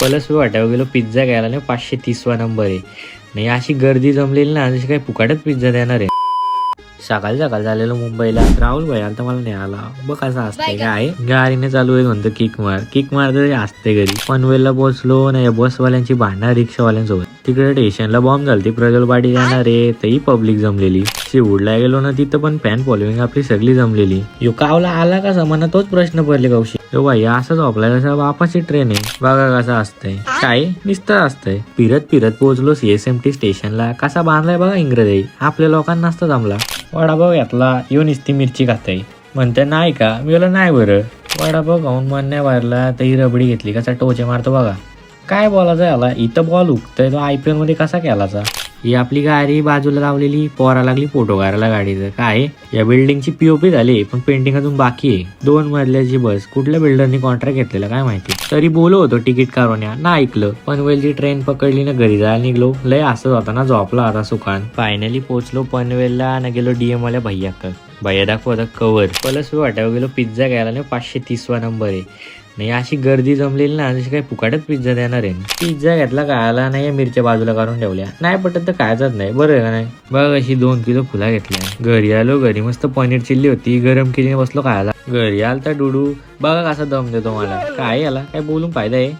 Plus वाट्यावर गेलो pizza घ्यायला नाही 530वा नंबर आहे. नाही अशी गर्दी जमलेली ना जशी काही फुकाटच पिझ्झा देणार आहे. सकाळी झालेलो मुंबईला. राहुल भाई आता मला नाही आला बघ कसं असतंय काय गाडीने चालू आहे म्हणतो किक मार तरी असते घरी. पनवेलला पोहोचलो नाही बसवाल्यांची भांडणं रिक्षावाल्यांसोबत. तिकडे स्टेशनला बॉम्ब झालती प्रज्वल पाटील येणार आहे तरी पब्लिक जमलेली. शिवूडला गेलो ना तिथं पण फॅन फॉलोईंग आपली सगळी जमलेली. यो कावला आला कसा मला तोच प्रश्न पडले कौशी. यो भाई असंच झोपलाय कसा बापाची ट्रेन आहे बघा कसं असतंय काय नुसतं असतंय. फिरत पोहोचलो CSMT स्टेशनला. कसा बांधलाय बघा इंग्रजी आपल्या लोकांना नसतं जमला. वडापाव घेतला येऊन नुसती मिरची खाताय म्हणते नाही का मी बोला नाही बरं. वडापाव खाऊन मन नाही भरला तर ही रबडी घेतली कसा टोचे मारतो बघा. काय बोलायचं याला इथं बॉल उगतोय तो IPL मध्ये कसा केलाचा. ही आपली गाडी बाजूला लावलेली पोरा लागली फोटो काढायला गाडीचं. काय या बिल्डिंगची POP झाली पण पेंटिंग अजून बाकी आहे. 2 मजल्याची बस कुठल्या बिल्डरनी कॉन्ट्रॅक्ट घेतलेला काय माहिती. तरी बोलो होतो तिकीट काढून या ना ऐकलं. पनवेलची ट्रेन पकडली ना घरी जायला निघलो. लय असं होता ना झोपला आता सुखान. फायनली पोहोचलो पनवेलला ना गेलो DM वाल्या भैया दाखवता कवर. पलस वाट्यावर गेलो पिझ्झा घ्यायला नाही 530वा नंबर आहे. नाही अशी गर्दी जमलेली ना जशी काही फुकाटच पिझ्झा देणार आहे. पिझ्झा घेतला खायला नाही मिरच्या बाजूला काढून ठेवल्या. नाही पटत तर खायचंच नाही बरं आहे का नाही. बघ अशी 2 किलो फुला घेतल्या. घरी आलो घरी मस्त पनीर चिल्ली होती गरम केली बसलो खायला. घरी आलता डुडू बघा कसा दम देतो मला. काय याला काय बोलून फायदा आहे.